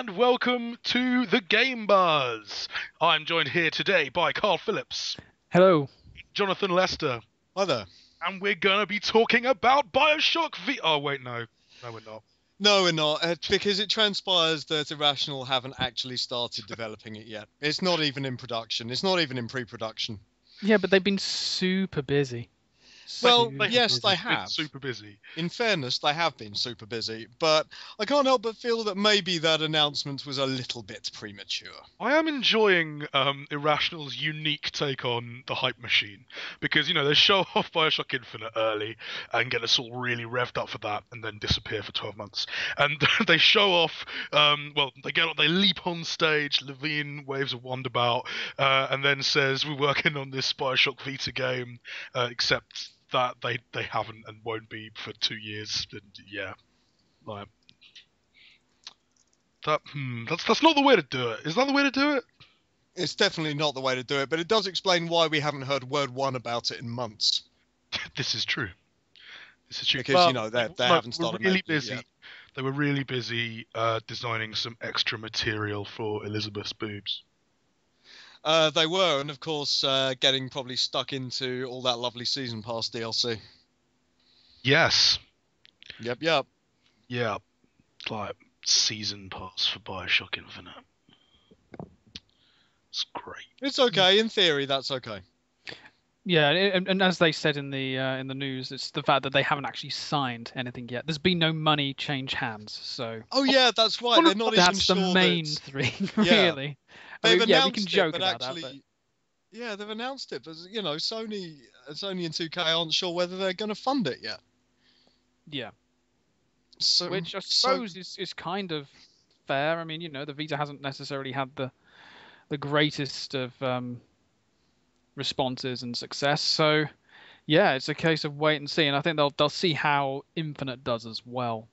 and welcome to the Game Buzz. I'm joined here today by Carl Phillips, Hello. Jonathan Lester, Hi there. and we're going to be talking about Bioshock Vita. Oh, wait, no, we're not. No, we're not, because it transpires that Irrational haven't actually started developing it yet. It's not even in production. It's not even in pre-production. Yeah, but they've been super busy. Well, Super yes, busy. they It's been have. super busy. In fairness, they have been super busy, but I can't help but feel that maybe that announcement was a little bit premature. I am enjoying Irrational's unique take on the hype machine because, they show off Bioshock Infinite early and get us all really revved up for that and then disappear for 12 months. And they show off, they leap on stage, Levine waves a wand about, and then says, we're working on this Bioshock Vita game, except that they haven't and won't be for 2 years. And yeah, like... That's not the way to do it. Is that the way to do it? It's definitely not the way to do it, but it does explain why we haven't heard word one about it in months. This is true. Because, Well, they haven't started really making it busy. yet. They were really busy designing some extra material for Elizabeth's boobs. They were, and of course, getting probably stuck into all that lovely Season Pass DLC. Yes. Yep. Yeah. Like season pass for Bioshock Infinite. It's great. It's okay. In theory, that's okay. Yeah, and as they said in the news, it's the fact that they haven't actually signed anything yet. There's been no money change hands, so. Oh yeah, that's right. They're not even That's sure the main that... thing, Yeah. really. They've yeah, we announced can joke it, but about actually, that. But... yeah, they've announced it, but Sony and 2K aren't sure whether they're going to fund it yet. Yeah. So, Which I suppose is kind of fair. I mean, the Vita hasn't necessarily had the greatest of responses and success. So, yeah, it's a case of wait and see. And I think they'll see how Infinite does as well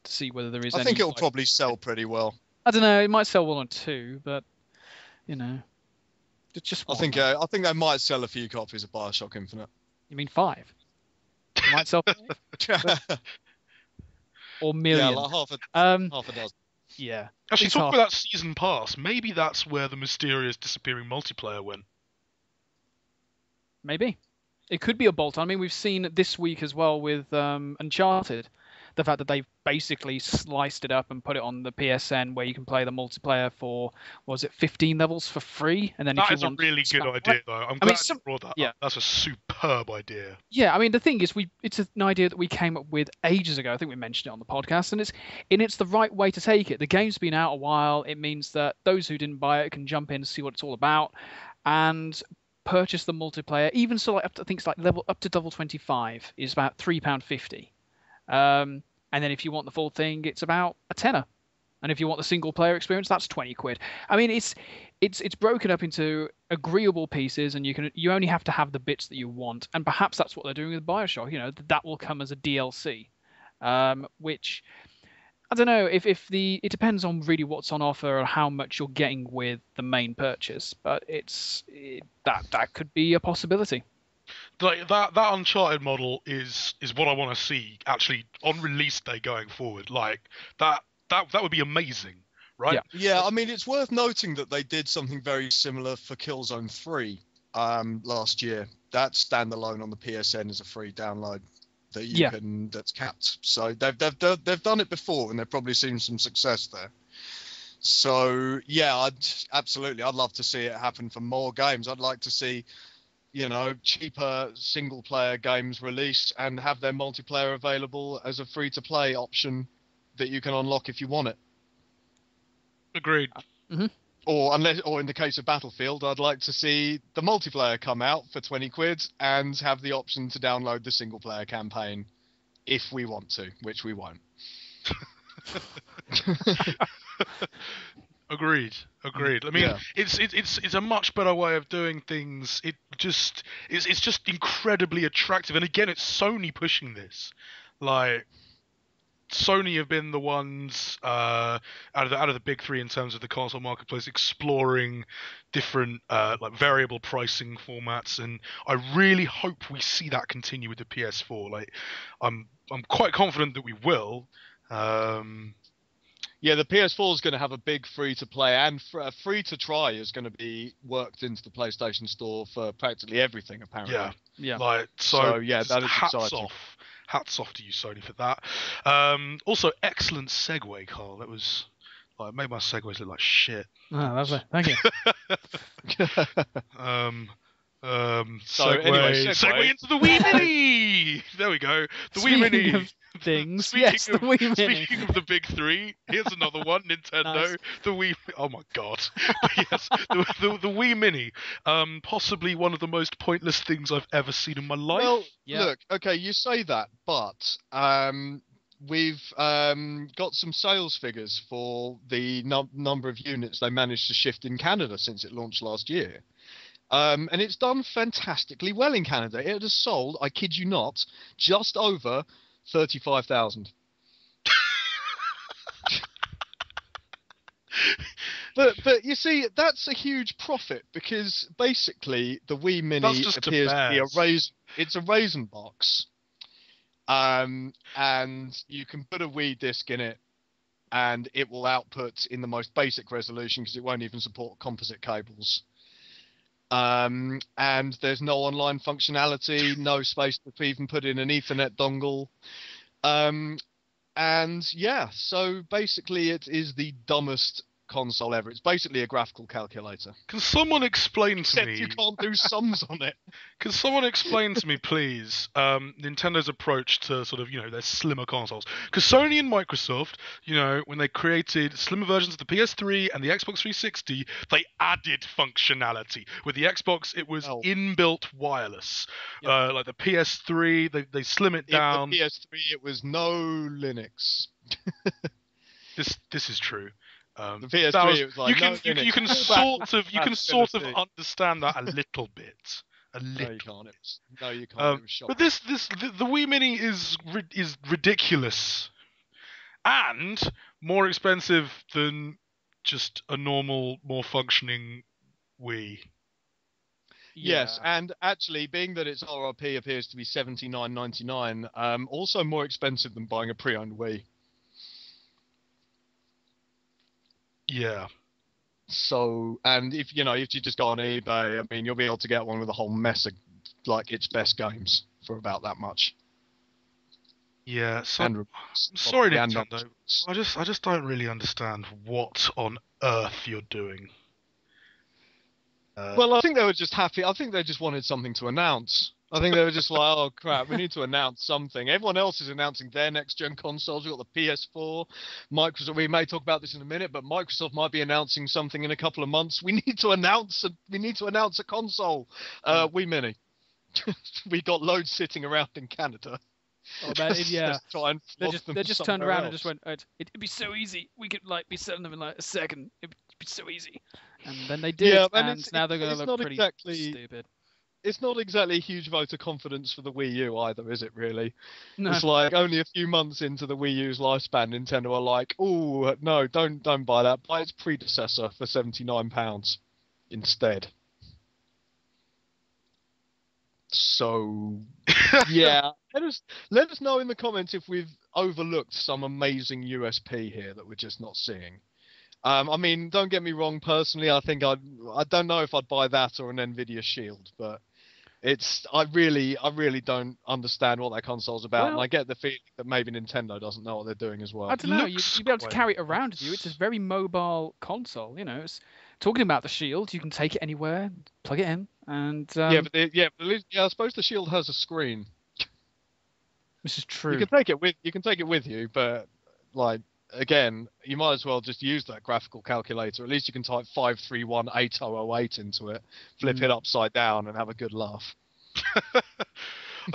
to see whether there is. I think it'll probably sell pretty well. I don't know. It might sell 1 or 2, but it's just. I think they might sell a few copies of Bioshock Infinite. You mean 5? It might sell 5? Or million. Yeah, like half a dozen. Yeah. Actually, talking about that season pass, maybe that's where the mysterious disappearing multiplayer went. Maybe. It could be a bolt-on. I mean, we've seen this week as well with Uncharted, the fact that they've basically sliced it up and put it on the PSN where you can play the multiplayer for, was it 15 levels for free? And then that is a really good idea, though. I'm glad you brought that up. That's a superb idea. Yeah, I mean, the thing is, it's an idea that we came up with ages ago. I think we mentioned it on the podcast, and it's the right way to take it. The game's been out a while. It means that those who didn't buy it can jump in and see what it's all about, and purchase the multiplayer. Even so, like I think it's like up to level 25 is about £3.50. And then if you want the full thing, it's about a tenner. And if you want the single player experience, that's 20 quid. I mean, it's broken up into agreeable pieces, and you only have to have the bits that you want. And perhaps that's what they're doing with Bioshock. That will come as a DLC, which I don't know if it depends on really what's on offer or how much you're getting with the main purchase. But that could be a possibility. Like that Uncharted model is what I want to see actually on release day going forward. Like that would be amazing, right? Yeah. I mean, it's worth noting that they did something very similar for Killzone 3 last year. That's standalone on the PSN as a free download that you can. That's capped. So they've done it before, and they've probably seen some success there. So yeah, I'd love to see it happen for more games. I'd like to see cheaper single-player games released and have their multiplayer available as a free-to-play option that you can unlock if you want it. Agreed. Mm-hmm. Or in the case of Battlefield, I'd like to see the multiplayer come out for 20 quid and have the option to download the single-player campaign if we want to, which we won't. Agreed. I mean, it's a much better way of doing things. It's just incredibly attractive. And again, it's Sony pushing this. Like, Sony have been the ones out of the big three in terms of the console marketplace exploring different like variable pricing formats, and I really hope we see that continue with the PS4. Like, I'm quite confident that we will. Yeah, the PS4 is going to have a big free-to-play and free-to-try is going to be worked into the PlayStation Store for practically everything, apparently. Yeah, Yeah. like So yeah, that is hats exciting. hats off to you, Sony, for that. Also, excellent segue, Carl. That was like made my segues look like shit. Oh, lovely. Thank you. So anyway, segue into the Wii Mini. There we go. The Wii Speaking Mini. of things, Speaking yes, of, the Wii Mini. Speaking of the big three, here's another one. Nintendo. Nice. The Wii. Oh my god. But yes, the Wii Mini. Possibly one of the most pointless things I've ever seen in my life. Well, Yeah. look, okay, you say that, but we've got some sales figures for the number of units they managed to shift in Canada since it launched last year. And it's done fantastically well in Canada. It has sold, I kid you not, just over 35,000. But you see, that's a huge profit because basically the Wii Mini just appears to be a a raisin box, and you can put a Wii disc in it, and it will output in the most basic resolution because it won't even support composite cables. And there's no online functionality, no space to even put in an Ethernet dongle. And yeah, so basically it is the dumbest console ever. It's basically a graphical calculator. Can someone explain to Except me? you can't do sums on it. Can someone explain to me, please, Nintendo's approach to sort of, their slimmer consoles? Because Sony and Microsoft, when they created slimmer versions of the PS3 and the Xbox 360, they added functionality. With the Xbox, it was inbuilt wireless. Yeah. Like the PS3, they slim it down. The PS3, it was no Linux. This is true. The PS3, it was like you can sort of understand that a little bit. No, you can't. You can't. It was shocking. But the Wii Mini is ridiculous, and more expensive than just a normal, more functioning Wii. Yes, and actually, being that its RRP appears to be $79.99, also more expensive than buying a pre-owned Wii. Yeah. So, and if you just go on eBay, I mean, you'll be able to get one with a whole mess of like its best games for about that much. Yeah. So, I'm sorry, Nintendo. I just don't really understand what on earth you're doing. Well, I think they were just happy. I think they just wanted something to announce. I think they were just like, oh crap, we need to announce something. Everyone else is announcing their next-gen consoles. We've got the PS4, Microsoft. We may talk about this in a minute, but Microsoft might be announcing something in a couple of months. We need to announce a console. Wii Mini. We got loads sitting around in Canada. Oh man, yeah. They just turned around and just went, it'd be so easy. We could be selling them in like a second. It'd be so easy. And then they did, and now they're going to look pretty stupid. It's not exactly a huge vote of confidence for the Wii U either, is it really? No. It's like only a few months into the Wii U's lifespan, Nintendo are like, oh, no, don't buy that. Buy its predecessor for £79 instead. So, yeah. Let us know in the comments if we've overlooked some amazing USP here that we're just not seeing. I mean, don't get me wrong. Personally, I think I don't know if I'd buy that or an Nvidia Shield, but I really don't understand what that console's about, and I get the feeling that maybe Nintendo doesn't know what they're doing as well. I don't know. You'd be able to carry it around with you. It's a very mobile console. It's talking about the Shield. You can take it anywhere, plug it in, and I suppose the Shield has a screen. This is true. You can take it with you, but like. Again, you might as well just use that graphical calculator. At least you can type 5318008 into it, flip it upside down, and have a good laugh. I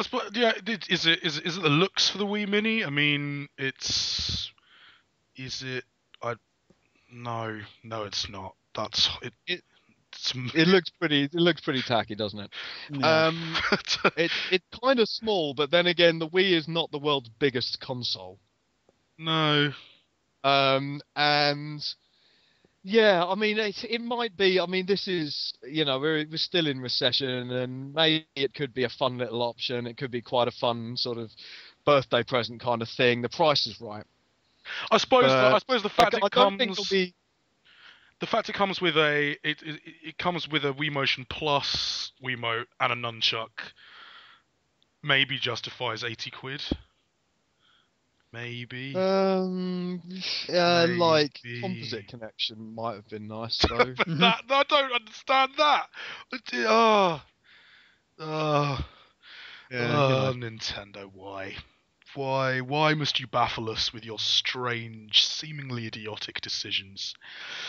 suppose, yeah. Is it the looks for the Wii Mini? I mean, is it? No, it's not. That's it. It looks pretty tacky, doesn't it? No. It's kind of small, but then again, the Wii is not the world's biggest console. No. And yeah, I mean, it might be. I mean, this is, we're still in recession, and maybe it could be a fun little option. It could be quite a fun sort of birthday present kind of thing. The price is right. I suppose. But I suppose the fact I it don't think comes. it'll be. The fact it comes with it comes with a Wii Motion Plus Wiimote and a nunchuck maybe justifies 80 quid. Maybe. Like Maybe. composite connection might have been nice though. But that I don't understand that. Oh, oh, Yeah, Nintendo, why? Why must you baffle us with your strange, seemingly idiotic decisions?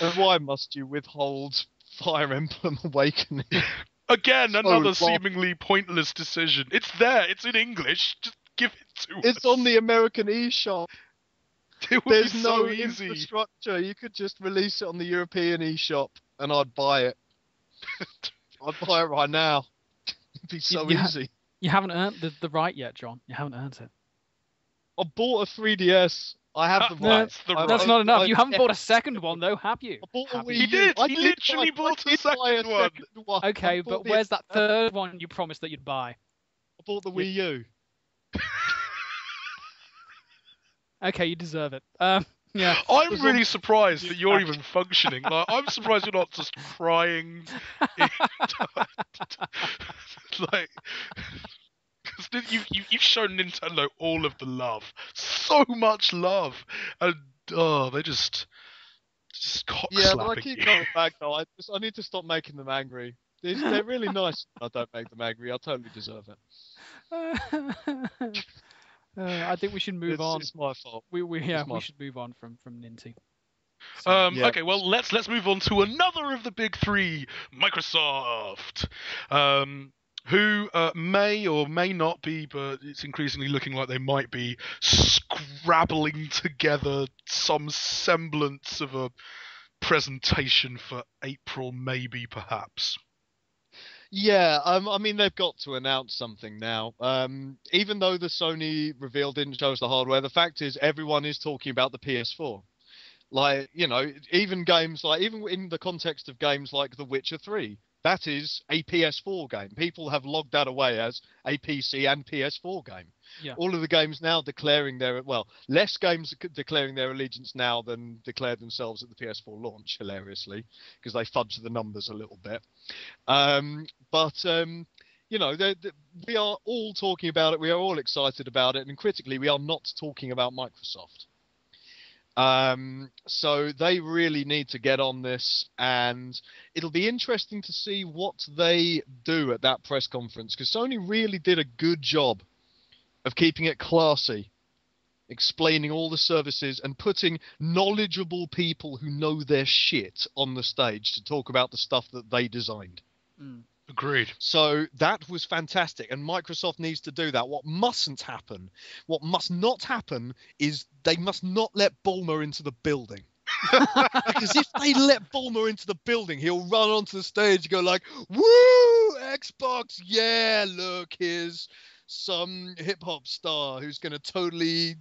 And why must you withhold Fire Emblem Awakening? Again, So another long. seemingly pointless decision. It's there. It's in English. Just give it to us. It's on the American eShop. It would There's be no so easy. infrastructure. You could just release it on the European eShop, and I'd buy it. I'd buy it right now. It'd be so easy. You haven't earned the right yet, John. You haven't earned it. I bought a 3DS. I have the right. That's not enough. You haven't bought a second one, though, have you? I bought a Wii He U. did. I He did literally buy- bought I a did buy second one. Okay, I bought but the- where's that third one you promised that you'd buy? I bought the Wii U. Okay, you deserve it. Yeah. I'm really surprised that you're even functioning. Like, I'm surprised you're not just crying. Like, because you've shown Nintendo all of the love, so much love, and they just cock Yeah, but I slapping keep you. coming back though. I need to stop making them angry. They're really nice. I don't make them angry. I totally deserve it. I think we should move on. It's my fault. We should move on from Ninty. Yeah. Okay, well let's move on to another of the big three, Microsoft, who may or may not be, but it's increasingly looking like they might be scrabbling together some semblance of a presentation for April, maybe perhaps. Yeah, I mean they've got to announce something now. Even though the Sony reveal didn't show us the hardware, the fact is everyone is talking about the PS4. Like, you know, even in the context of games like The Witcher 3, that is a PS4 game. People have logged that away as a PC and PS4 game. Yeah. All of the games now declaring less games declaring their allegiance now than declared themselves at the PS4 launch, hilariously, because they fudge the numbers a little bit. You know, we are all talking about it. We are all excited about it. And critically, we are not talking about Microsoft. So they really need to get on this, and it'll be interesting to see what they do at that press conference, because Sony really did a good job of keeping it classy, explaining all the services and putting knowledgeable people who know their shit on the stage to talk about the stuff that they designed. Agreed. So that was fantastic, and Microsoft needs to do that. What mustn't happen, what must not happen, is they must not let Bulmer into the building. Because if they let Bulmer into the building, he'll run onto the stage and go like, "Woo, Xbox, yeah, look, here's some hip-hop star who's going to totally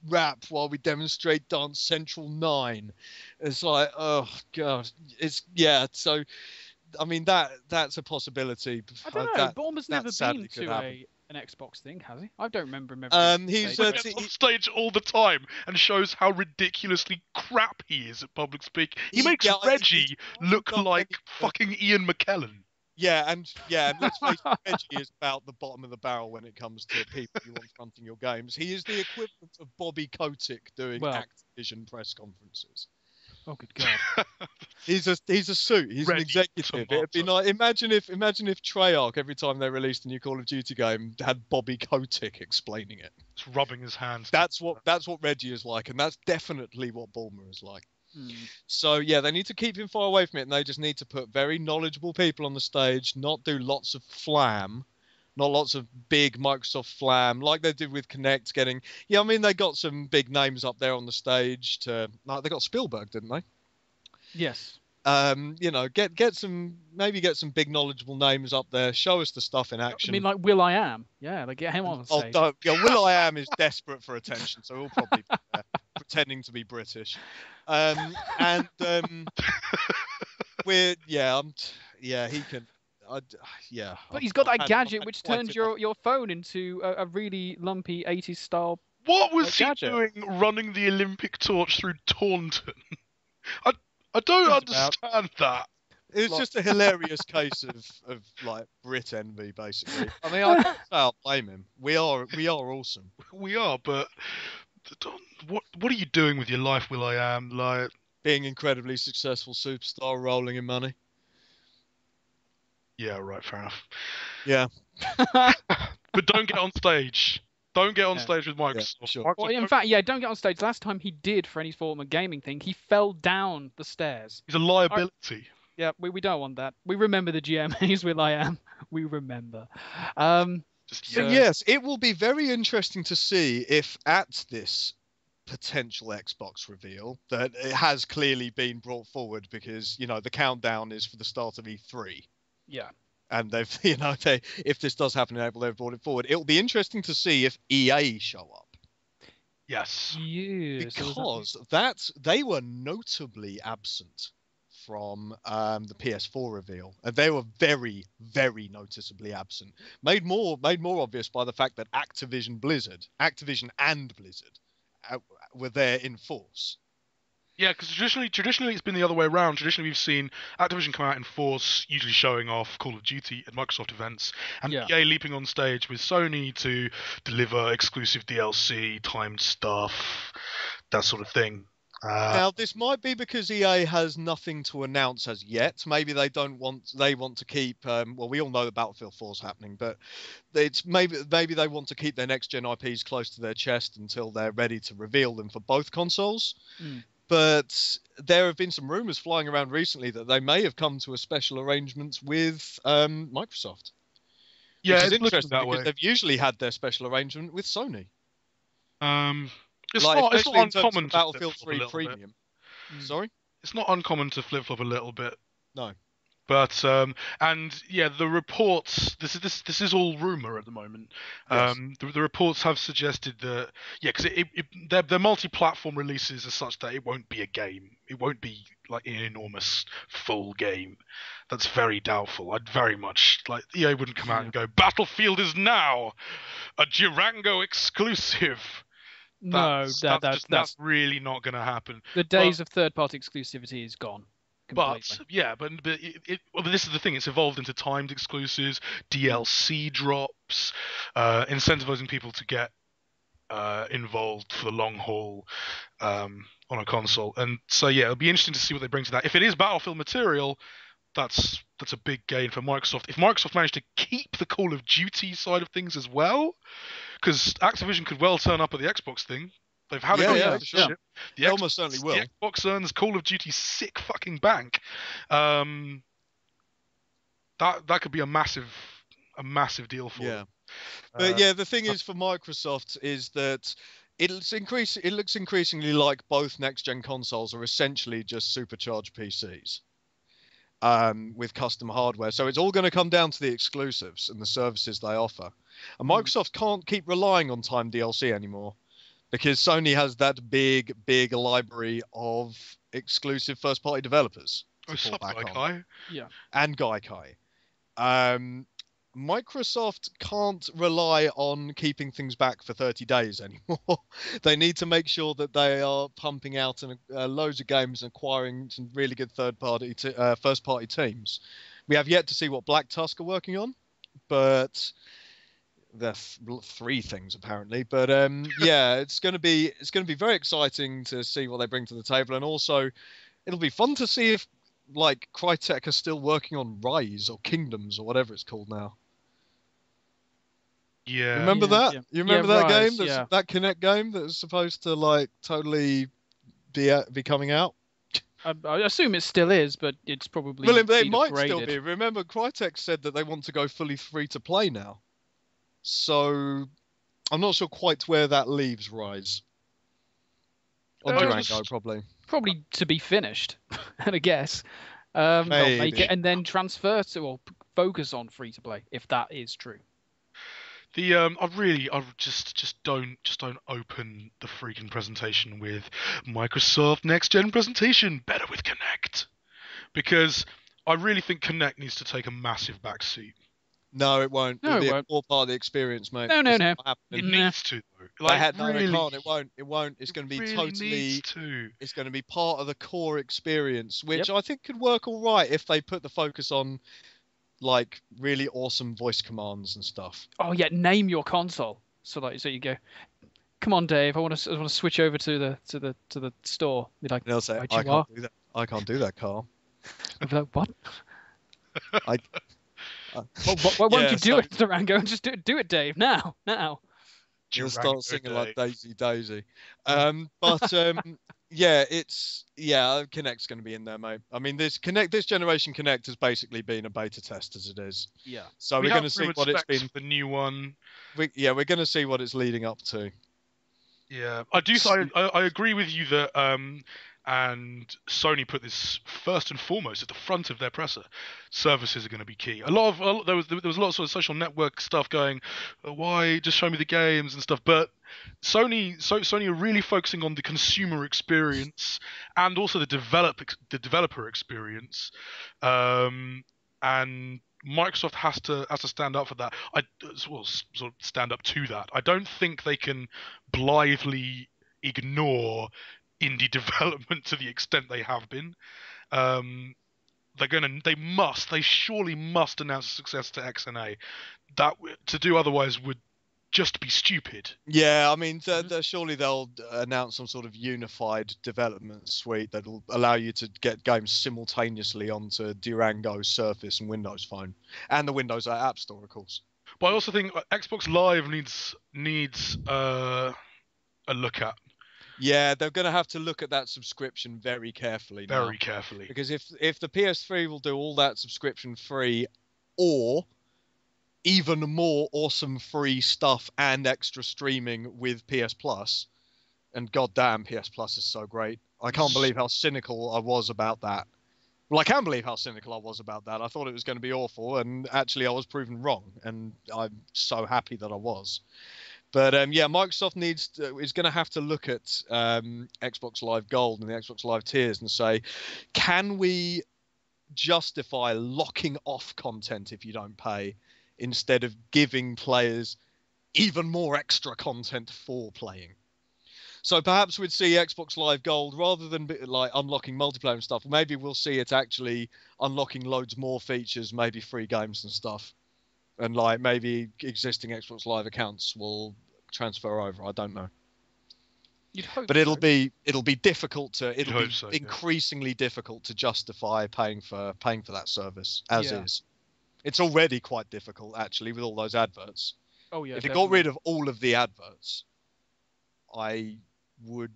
rap while we demonstrate Dance Central 9. It's like, oh, God. So... I mean, that's a possibility. I don't know. Bulmer's never been to an Xbox thing, has he? I don't remember him ever. He's on stage all the time and shows how ridiculously crap he is at public speaking. He makes Reggie look like fucking Ian McKellen. Yeah, and let's face it, Reggie is about the bottom of the barrel when it comes to people you want fronting your games. He is the equivalent of Bobby Kotick doing Activision press conferences. Oh, good God! He's a suit. He's an executive. It'd be like imagine if Treyarch every time they released a new Call of Duty game had Bobby Kotick explaining it. Just rubbing his hands. That's what Reggie is like, and that's definitely what Bulmer is like. So yeah, they need to keep him far away from it, and they just need to put very knowledgeable people on the stage, not do lots of flam. Not lots of big Microsoft flam like they did with Kinect I mean, they got some big names up there on the stage they got Spielberg, didn't they? Yes. You know, get some big knowledgeable names up there, show us the stuff in action. I mean, like Will.i.am. Yeah, they get him on the stage. Will.i.am is desperate for attention, so he'll probably be there, pretending to be British. He can. But he's got that gadget which turns your phone into a really lumpy 80s style What was he gadget. doing running the Olympic torch through Taunton? I don't Just about. understand that. It's Like- just a hilarious case of like Brit envy, basically. I mean, I can't say I'll blame him. We are awesome. We are, but what are you doing with your life, Will.i.am? Like, Being incredibly successful superstar, rolling in money. yeah, right, fair enough. Yeah. But don't get on stage. Don't get on Yeah. stage with Microsoft. Yeah, sure. Microsoft Well, in fact, yeah, don't get on stage. Last time he did for any form of gaming thing, he fell down the stairs. he's a liability. Yeah, we don't want that. We remember the GMAs with I.am. We remember. Just So yes, it will be very interesting to see if at this potential Xbox reveal that it has clearly been brought forward because, you know, the countdown is for the start of E3. Yeah. And they've, you know, if this does happen in April, they've brought it forward. It'll be interesting to see if EA show up. yes. Yes. Because they were notably absent from the PS4 reveal. And they were very, very noticeably absent. Made more obvious by the fact that Activision and Blizzard were there in force. Yeah, because traditionally it's been the other way around. Traditionally we've seen Activision come out in force, usually showing off Call of Duty at Microsoft events, and Yeah. EA leaping on stage with Sony to deliver exclusive DLC, timed stuff, that sort of thing. Now, this might be because EA has nothing to announce as yet. Maybe they want to keep. Well, we all know that Battlefield 4 is happening, but it's maybe they want to keep their next gen IPs close to their chest until they're ready to reveal them for both consoles. Mm. But there have been some rumors flying around recently that they may have come to a special arrangement with Microsoft. Yeah, which is it's looking interesting that because way. they've usually had their special arrangement with Sony. It's Like, not especially in terms of uncommon to Battlefield flip-flop a 3 little bit. Premium. Mm. Sorry? It's not uncommon to flip-flop a little bit. No. But and yeah, the reports. This is all rumor at the moment. Yes. The reports have suggested that because their multi-platform releases are such that it won't be a game. It won't be like an enormous full game. That's very doubtful. I'd very much like EA wouldn't come out and go, Battlefield is now a Durango exclusive. No, That's really not going to happen. the days of third-party exclusivity is gone completely. But this is the thing. It's evolved into timed exclusives, DLC drops, incentivizing people to get involved for the long haul on a console. And so yeah, it'll be interesting to see what they bring to that. If it is Battlefield material, that's a big gain for Microsoft. If Microsoft managed to keep the Call of Duty side of things as well, because Activision could well turn up at the Xbox thing. They've had a Yeah, good yeah, relationship. sure. The They almost certainly will. The Xbox earns Call of Duty sick fucking bank. That could be a massive deal for them. But yeah, the thing is for Microsoft is that it looks increasingly like both next-gen consoles are essentially just supercharged PCs with custom hardware. So it's all going to come down to the exclusives and the services they offer. And Microsoft can't keep relying on timed DLC anymore because Sony has that big library of exclusive first-party developers. Oh, to fall back on. Gaikai. Yeah. And Gaikai. Microsoft can't rely on keeping things back for 30 days anymore. They need to make sure that they are pumping out loads of games and acquiring some really good first-party teams. We have yet to see what Black Tusk are working on, but they're three things apparently. But yeah, it's going to be very exciting to see what they bring to the table, and also it'll be fun to see if like Crytek are still working on Rise or Kingdoms or whatever it's called now. Yeah. Remember that? Yeah. You remember Yeah, that Rise, game? yeah. That Kinect game that was supposed to like totally be coming out? I assume it still is, but it's probably Well, it been might still upgraded. be. Remember, Crytek said that they want to go fully free to play now. So I'm not sure quite where that leaves Rise. Or Durango, probably. Probably to be finished, and I guess. They'll make Maybe. it and then transfer to or focus on free to play if that is true. I just don't open the freaking presentation with Microsoft next gen presentation. Better with Kinect, because I really think Kinect needs to take a massive backseat. No, it won't. No, It'll be it a won't. core part of the experience, mate. No. It Nah. needs to though. Like, No, really, it can't. It won't. It won't. It's going to be really totally. needs to. It's going to be part of the core experience, which Yep. I think could work all right if they put the focus on like really awesome voice commands and stuff. Oh yeah, name your console. So you go, come on, Dave. I want to switch over to the store. Be like, And they'll say, right, "I you can't are. do that. I can't do that, Carl." I'll be like, what? I. Well, why won't Yeah, you do so- it, Durango? Just do it, Dave. Now. You'll Durango start singing Day. like Daisy Daisy. Yeah, Kinect's going to be in there, mate. I mean, this generation Kinect has basically been a beta test as it is. Yeah. So We we're going to have see rumoured what it's specs been. for the new one. We're going to see what it's leading up to. Yeah, I agree with you that and Sony put this first and foremost at the front of their presser. Services are going to be key. There was a lot of sort of social network stuff going. Why just show me the games and stuff? But Sony are really focusing on the consumer experience and also the developer experience. And Microsoft has to stand up for that. Sort of stand up to that. I don't think they can blithely ignore indie development to the extent they have been. They surely must announce a success to XNA. That to do otherwise would just be stupid. Yeah, I mean, surely they'll announce some sort of unified development suite that will allow you to get games simultaneously onto Durango, Surface, and Windows Phone, and the Windows App Store, of course. But I also think Xbox Live needs a look at. Yeah, they're going to have to look at that subscription very carefully now. Very carefully. Because if the PS3 will do all that subscription free, or even more awesome free stuff and extra streaming with PS Plus, and goddamn, PS Plus is so great. I can't believe how cynical I was about that. Well, I can believe how cynical I was about that. I thought it was going to be awful, and actually I was proven wrong, and I'm so happy that I was. But Microsoft is going to have to look at Xbox Live Gold and the Xbox Live tiers and say, can we justify locking off content if you don't pay, instead of giving players even more extra content for playing? So perhaps we'd see Xbox Live Gold, rather than like unlocking multiplayer and stuff, maybe we'll see it actually unlocking loads more features, maybe free games and stuff. And like maybe existing Xbox Live accounts will transfer over. I don't know. You'd hope But so. it'll be difficult to increasingly difficult to justify paying for that service as is. It's already quite difficult actually with all those adverts. Oh yeah. If it got rid of all of the adverts, I would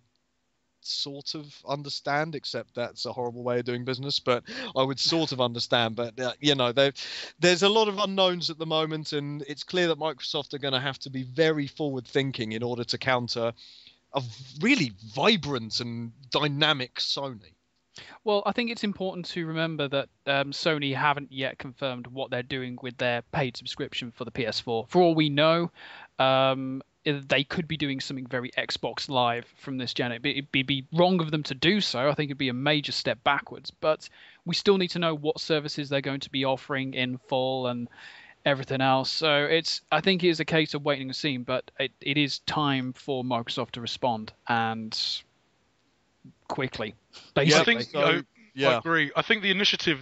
sort of understand, except that's a horrible way of doing business, but I would sort of understand. But there's a lot of unknowns at the moment, and it's clear that Microsoft are going to have to be very forward thinking in order to counter a really vibrant and dynamic Sony. Well, I think it's important to remember that Sony haven't yet confirmed what they're doing with their paid subscription for the PS4. For all we know, they could be doing something very Xbox Live from this gen. It'd be wrong of them to do so. I think it'd be a major step backwards. But we still need to know what services they're going to be offering in full and everything else. So I think it is a case of waiting and seeing. But it is time for Microsoft to respond, and quickly. Basically. I agree. I think the initiative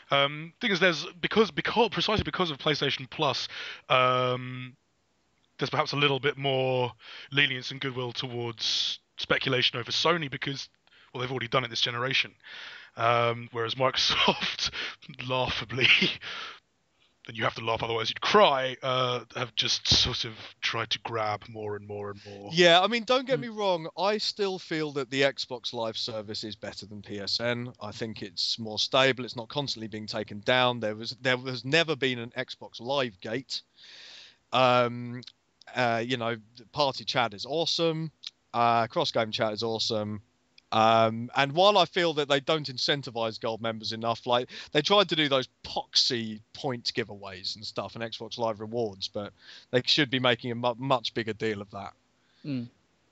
thing is precisely because of PlayStation Plus, there's perhaps a little bit more lenience and goodwill towards speculation over Sony because, well, they've already done it this generation. Whereas Microsoft, laughably, and you have to laugh otherwise you'd cry, have just sort of tried to grab more and more and more. Yeah, I mean, don't get me wrong. I still feel that the Xbox Live service is better than PSN. I think it's more stable. It's not constantly being taken down. There has never been an Xbox Live gate. Party chat is awesome. Cross-game chat is awesome. And while I feel that they don't incentivize gold members enough, like they tried to do those poxy point giveaways and stuff and Xbox Live rewards, but they should be making a much bigger deal of that.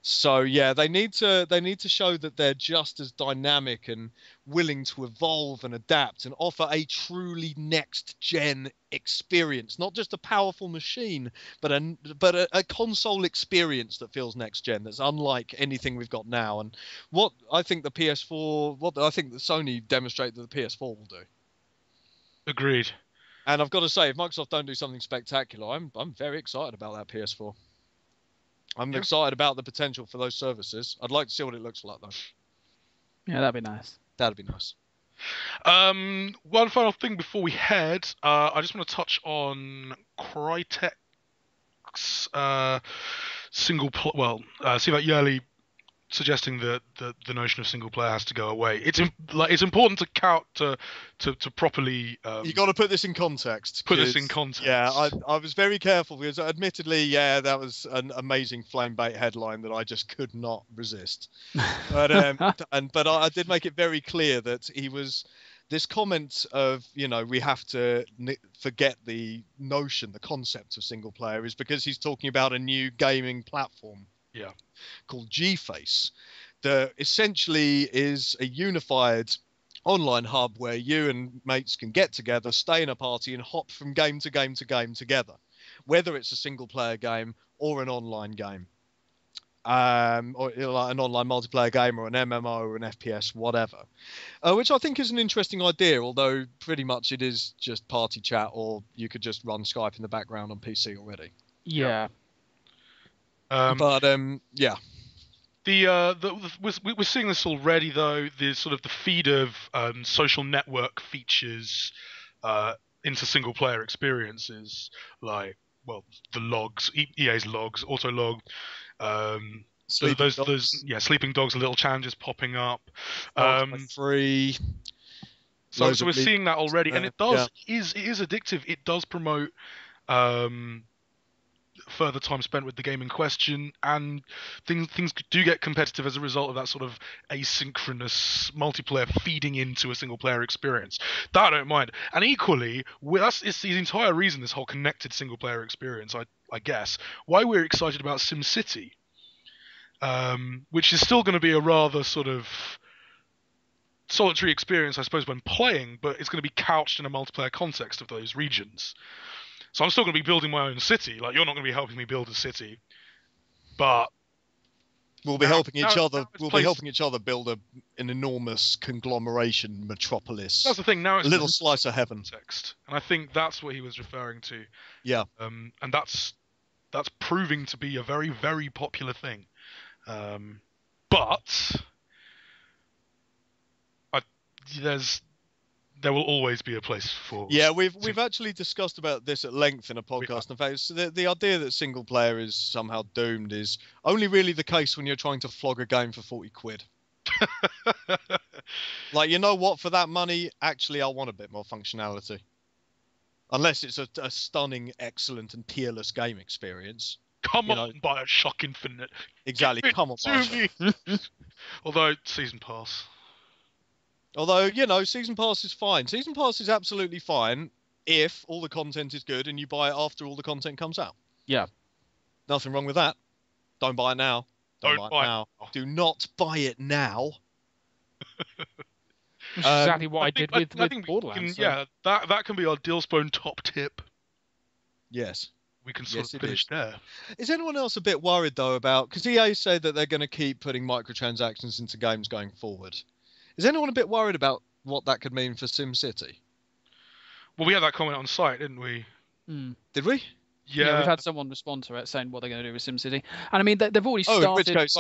So yeah, they need to show that they're just as dynamic and willing to evolve and adapt and offer a truly next gen experience, not just a powerful machine, but a console experience that feels next gen, that's unlike anything we've got now. And what I think the Sony demonstrated that the PS4 will do. Agreed. And I've got to say, if Microsoft don't do something spectacular, I'm very excited about that PS4. I'm excited about the potential for those services. I'd like to see what it looks like, though. Yeah, that'd be nice. That'd be nice. One final thing before we head. I just want to touch on Crytek's see about Yearly suggesting that the notion of single player has to go away. It's important to properly. You got to put this in context. Yeah, I was very careful because, admittedly, that was an amazing flame bait headline that I just could not resist. But I did make it very clear that he was. This comment of, we have to forget the concept of single player is because he's talking about a new gaming platform. Yeah. Called G-Face, that essentially is a unified online hub where you and mates can get together, stay in a party, and hop from game to game to game together, whether it's a single player game or an online game, or like an online multiplayer game or an MMO or an FPS, whatever. Which I think is an interesting idea, although pretty much it is just party chat, or you could just run Skype in the background on PC already. Yeah. Yeah. We're seeing this already, though. The feed of social network features into single player experiences, like the logs, EA's logs, autolog, sleeping dogs, little challenges popping up. Free. So we're seeing that already, and it is addictive. It does promote further time spent with the game in question, and things do get competitive as a result of that sort of asynchronous multiplayer feeding into a single player experience. That I don't mind. And equally, it's the entire reason this whole connected single player experience, I guess, why we're excited about SimCity, which is still going to be a rather sort of solitary experience, I suppose, when playing, but it's going to be couched in a multiplayer context of those regions. So I'm still going to be building my own city. Like, you're not going to be helping me build a city, but we'll be helping each other. We'll be helping each other build an enormous conglomeration metropolis. That's the thing. Now it's a little slice of heaven. Context, and I think that's what he was referring to. Yeah. And that's proving to be a very, very popular thing. But there will always be a place for. Yeah, we've actually discussed about this at length in a podcast. In fact, the idea that single player is somehow doomed is only really the case when you're trying to flog a game for 40 quid. Like, you know what? For that money, actually, I want a bit more functionality. Unless it's a stunning, excellent, and peerless game experience. Come on, Bioshock Infinite. Exactly. Come on, Bioshock. Although season pass. Although, Season Pass is fine. Season Pass is absolutely fine if all the content is good and you buy it after all the content comes out. Yeah. Nothing wrong with that. Don't buy it now. Don't buy it now. Do not buy it now. Which is exactly what I did with Borderlands. That can be our Dealsbone top tip. Yes. We can sort of finish there. Is anyone else a bit worried, though, about... Because EA said that they're going to keep putting microtransactions into games going forward. Is anyone a bit worried about what that could mean for SimCity? Well, we had that comment on site, didn't we? Did we? Yeah, we've had someone respond to it saying what they're going to do with SimCity, and I mean they've already started. Oh, in which case,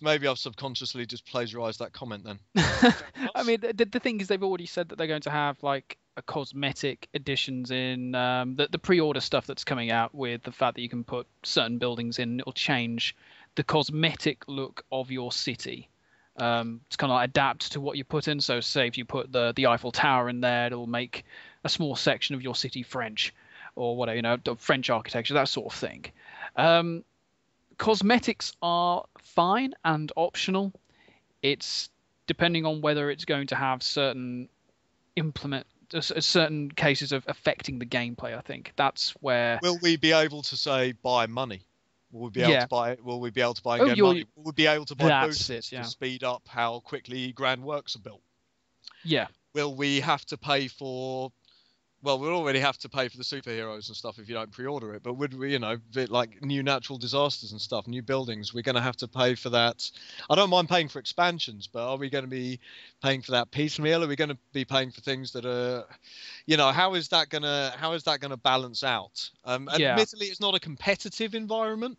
maybe I've subconsciously just plagiarised that comment then. I mean, the thing is, they've already said that they're going to have like a cosmetic additions in the pre-order stuff that's coming out, with the fact that you can put certain buildings in. It'll change the cosmetic look of your city. It's kind of like adapt to what you put in. So say if you put the Eiffel Tower in there, it'll make a small section of your city French, or whatever, French architecture, that sort of thing. Cosmetics are fine and optional. It's depending on whether it's going to have certain cases of affecting the gameplay. I think that's where. Will we be able to say buy money? Will we be able Yeah. to buy it? Will we be able to buy Oh, and get money? Will we be able to buy That's boosters it, yeah. to speed up how quickly grand works are built? Yeah. Will we have to pay for? Well, we'll already have to pay for the superheroes and stuff if you don't pre-order it. But would we, bit like new natural disasters and stuff, new buildings, we're going to have to pay for that. I don't mind paying for expansions, but are we going to be paying for that piecemeal? Are we going to be paying for things that are, how is that going to balance out? Admittedly, it's not a competitive environment,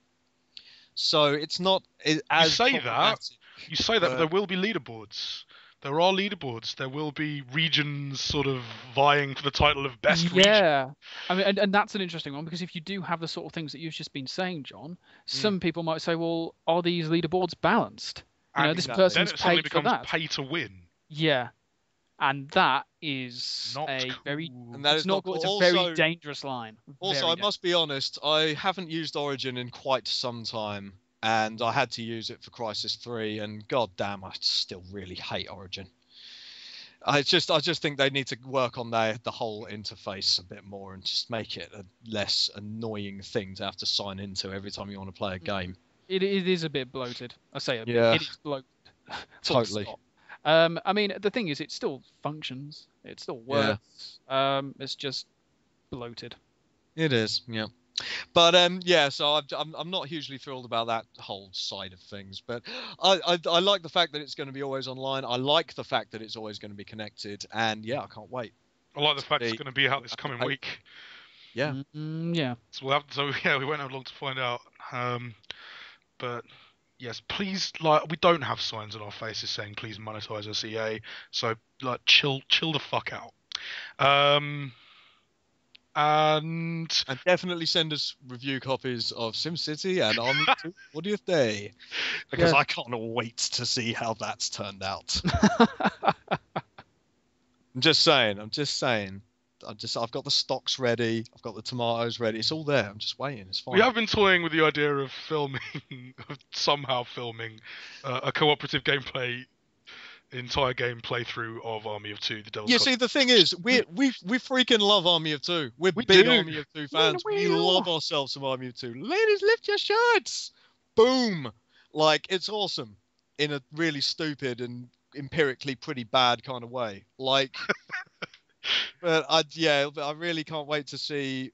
so it's not as problematic. You say that, but there will be leaderboards. There are leaderboards. There will be regions sort of vying for the title of best region. Yeah, I mean, and that's an interesting one, because if you do have the sort of things that you've just been saying, John, some people might say, well, are these leaderboards balanced? This person's then it suddenly paid for becomes that. pay to win. Yeah, and that is Not a cool. very And that is not cool. It's a Also, very dangerous line. Also, I must be honest, I haven't used Origin in quite some time, and I had to use it for Crisis 3, and god damn, I still really hate Origin. I just think they need to work on the whole interface a bit more and just make it a less annoying thing to have to sign into every time you want to play a game. It is a bit bloated. I say it. Yeah. It is bloated. Totally. I mean, the thing is, it still functions. It still works. It's just bloated. It is, yeah. But so I'm not hugely thrilled about that whole side of things. But I like the fact that it's going to be always online. I like the fact that it's always going to be connected, and I can't wait. I like the fact it's going to be out this coming week. Yeah. Yeah. So we won't have long to find out. But yes, please, we don't have signs on our faces saying please monetize us, EA. So chill the fuck out. And definitely send us review copies of SimCity and Army 2 40th Day, because I can't wait to see how that's turned out. I'm just saying. I've got the stocks ready. I've got the tomatoes ready. It's all there. I'm just waiting. It's fine. We have been toying with the idea of somehow filming a cooperative entire game playthrough of Army of Two. See, the thing is, we freaking love Army of Two. We're big Army of Two fans. We love ourselves some Army of Two. Ladies, lift your shirts. Boom. It's awesome in a really stupid and empirically pretty bad kind of way. But I really can't wait to see,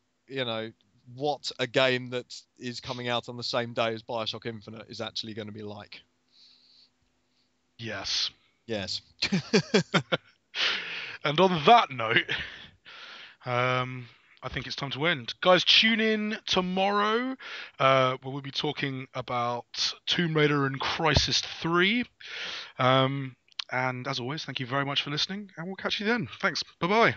what a game that is coming out on the same day as Bioshock Infinite is actually going to be like. Yes. Yes. And on that note, I think it's time to end. Guys, tune in tomorrow, where we'll be talking about Tomb Raider and Crisis 3. And as always, thank you very much for listening, and we'll catch you then. Thanks. Bye-bye.